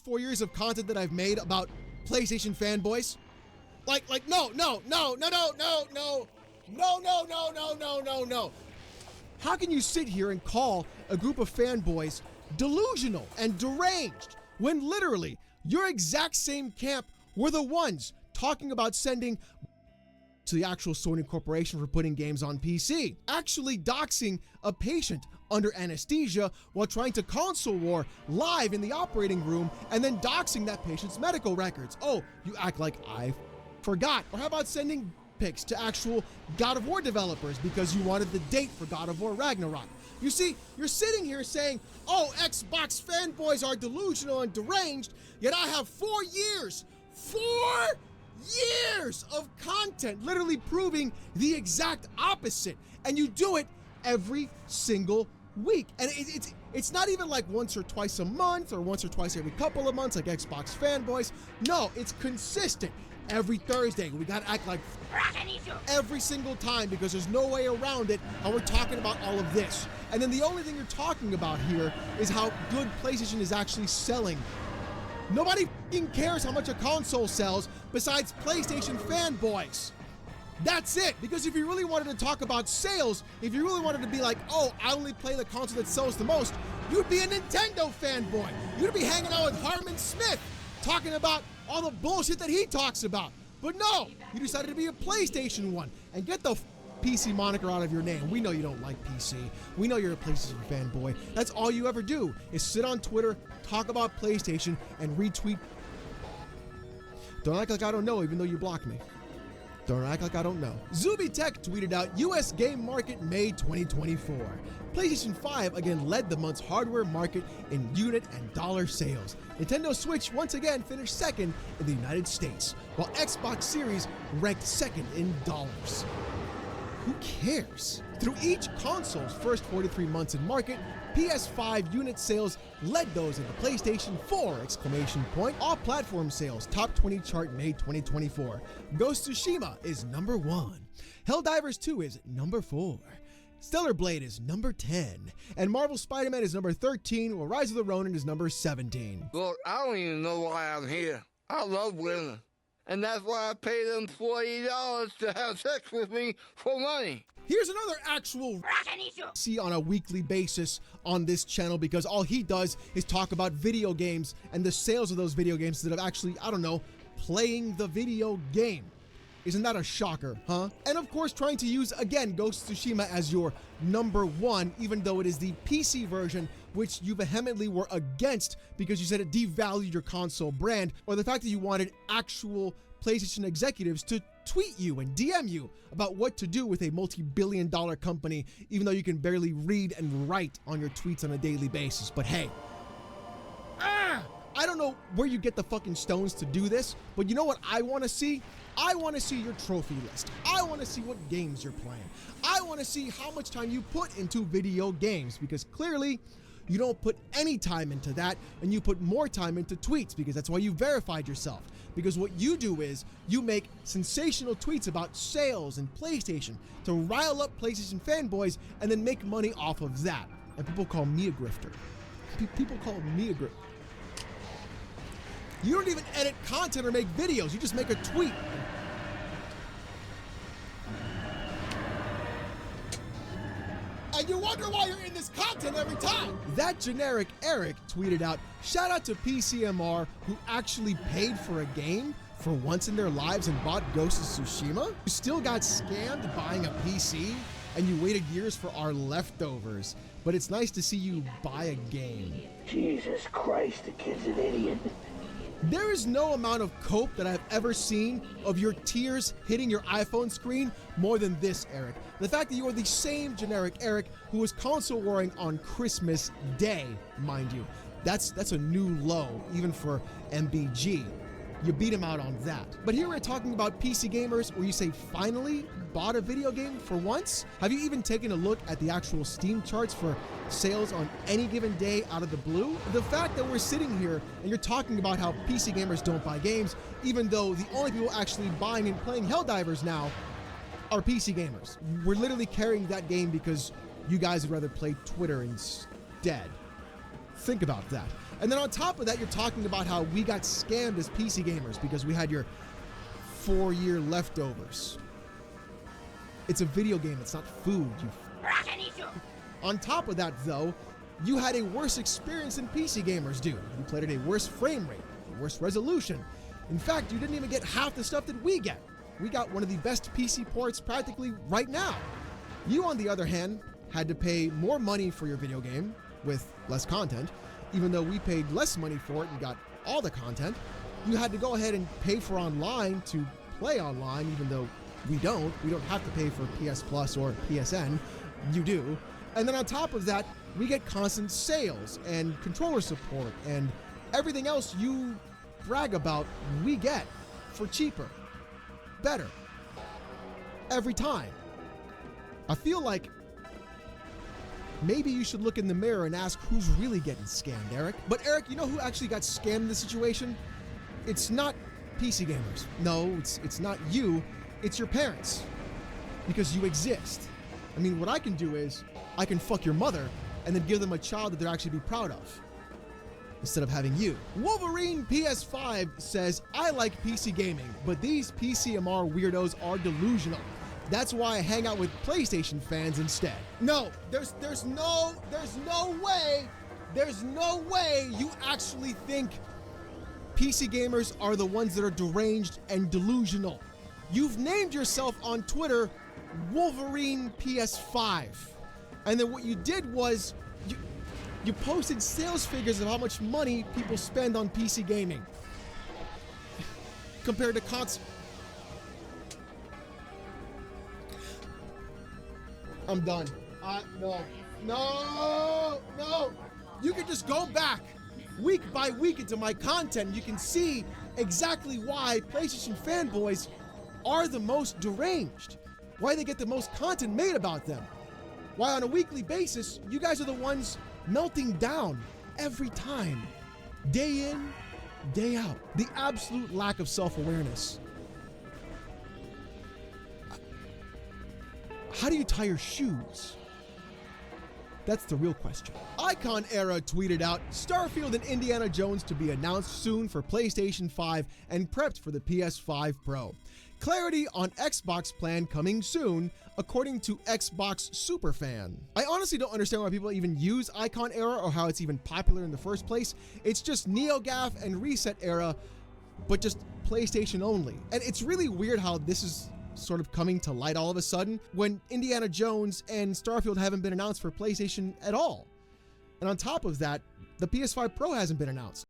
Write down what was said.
4 years of content that I've made about PlayStation fanboys? No. How can you sit here and call a group of fanboys delusional and deranged when literally your exact same camp were the ones talking about sending to the actual Sony Corporation for putting games on PC, actually doxing a patient under anesthesia while trying to console war live in the operating room and then doxing that patient's medical records? Oh, you act like I forgot. Or how about sending pics to actual God of War developers because you wanted the date for God of War Ragnarok? You see, you're sitting here saying, oh, Xbox fanboys are delusional and deranged, yet I have 4 years of content literally proving the exact opposite, and you do it every single week. And it's not even like once or twice a month or once or twice every couple of months like Xbox fanboys. No, it's consistent. Every Thursday, we gotta act like every single time because there's no way around it, and we're talking about all of this. And then the only thing you're talking about here is how good PlayStation is actually selling. Nobody f***ing cares how much a console sells besides PlayStation fanboys. That's it, because if you really wanted to talk about sales, if you really wanted to be like, oh, I only play the console that sells the most, you'd be a Nintendo fanboy. You'd be hanging out with Harmon Smith, talking about all the bullshit that he talks about. But no, you decided to be a PlayStation one. And get the PC moniker out of your name. We know you don't like PC. We know you're a PlayStation fanboy. That's all you ever do is sit on Twitter, talk about PlayStation, and retweet. Don't act like I don't know, even though you blocked me. Don't act like I don't know. Zuby Tech tweeted out, US game market May 2024. PlayStation 5 again led the month's hardware market in unit and dollar sales. Nintendo Switch once again finished second in the United States, while Xbox Series ranked second in dollars. Who cares? Through each console's first 43 months in market, PS5 unit sales led those in the PlayStation 4! All platform sales top 20 chart May 2024. Ghost of Tsushima is number 1. Helldivers 2 is number 4. Stellar Blade is number 10. And Marvel Spider-Man is number 13, while Rise of the Ronin is number 17. Look, I don't even know why I'm here. I love women. And that's why I pay them $40 to have sex with me for money. Here's another actual see on a weekly basis on this channel, because all he does is talk about video games and the sales of those video games instead of actually, I don't know, playing the video game. Isn't that a shocker, huh? And of course, trying to use, again, Ghost of Tsushima as your number 1, even though it is the PC version, which you vehemently were against because you said it devalued your console brand, or the fact that you wanted actual PlayStation executives to tweet you and DM you about what to do with a multi-billion-dollar company, even though you can barely read and write on your tweets on a daily basis. But hey, I don't know where you get the fucking stones to do this, but you know what I want to see? I want to see your trophy list. I want to see what games you're playing. I want to see how much time you put into video games, because clearly you don't put any time into that, and you put more time into tweets, because that's why you verified yourself. Because what you do is you make sensational tweets about sales and PlayStation to rile up PlayStation fanboys and then make money off of that. And people call me a grifter. People call me a grifter. You don't even edit content or make videos. You just make a tweet. And you wonder why you're in this content every time. That generic Eric tweeted out, shout out to PCMR who actually paid for a game for once in their lives and bought Ghost of Tsushima. You still got scammed buying a PC and you waited years for our leftovers. But it's nice to see you buy a game. Jesus Christ, the kid's an idiot. There is no amount of cope that I've ever seen of your tears hitting your iPhone screen more than this, Eric. The fact that you are the same generic Eric who was console warring on Christmas Day, mind you. That's a new low, even for MBG. You beat him out on that. But here we're talking about PC gamers where you say finally bought a video game for once. Have you even taken a look at the actual Steam charts for sales on any given day out of the blue? The fact that we're sitting here and you're talking about how PC gamers don't buy games, even though the only people actually buying and playing Helldivers now are PC gamers. We're literally carrying that game because you guys would rather play Twitter instead. Think about that. And then on top of that, you're talking about how we got scammed as PC gamers because we had your 4-year leftovers. It's a video game, it's not food. On top of that, though, you had a worse experience than PC gamers do. You played at a worse frame rate, a worse resolution. In fact, you didn't even get half the stuff that we get. We got one of the best PC ports practically right now. You, on the other hand, had to pay more money for your video game with less content. Even though we paid less money for it and got all the content, you had to go ahead and pay for online to play online, even though we don't. We don't have to pay for PS Plus or PSN. You do. And then on top of that, we get constant sales and controller support and everything else you brag about, we get for cheaper, better, every time. I feel like maybe you should look in the mirror and ask who's really getting scammed, Eric. But Eric, you know who actually got scammed in this situation? It's not PC gamers. No, it's not you. It's your parents. Because you exist. I mean, what I can do is I can fuck your mother and then give them a child that they'll actually be proud of, instead of having you. Wolverine PS5 says, I like PC gaming, but these PCMR weirdos are delusional. That's why I hang out with PlayStation fans instead. No, there's no way you actually think PC gamers are the ones that are deranged and delusional. You've named yourself on Twitter Wolverine PS5. And then what you did was you posted sales figures of how much money people spend on PC gaming compared to console. I'm done. No. You can just go back week by week into my content. You can see exactly why PlayStation fanboys are the most deranged, why they get the most content made about them, why on a weekly basis, you guys are the ones melting down every time, day in, day out. The absolute lack of self-awareness. How do you tie your shoes? That's the real question. Icon Era tweeted out, Starfield and Indiana Jones to be announced soon for PlayStation 5 and prepped for the PS5 Pro. Clarity on Xbox plan coming soon, according to Xbox Superfan. I honestly don't understand why people even use Icon Era or how it's even popular in the first place. It's just NeoGAF and Reset Era, but just PlayStation only. And it's really weird how this is sort of coming to light all of a sudden when Indiana Jones and Starfield haven't been announced for PlayStation at all. And on top of that, the PS5 Pro hasn't been announced.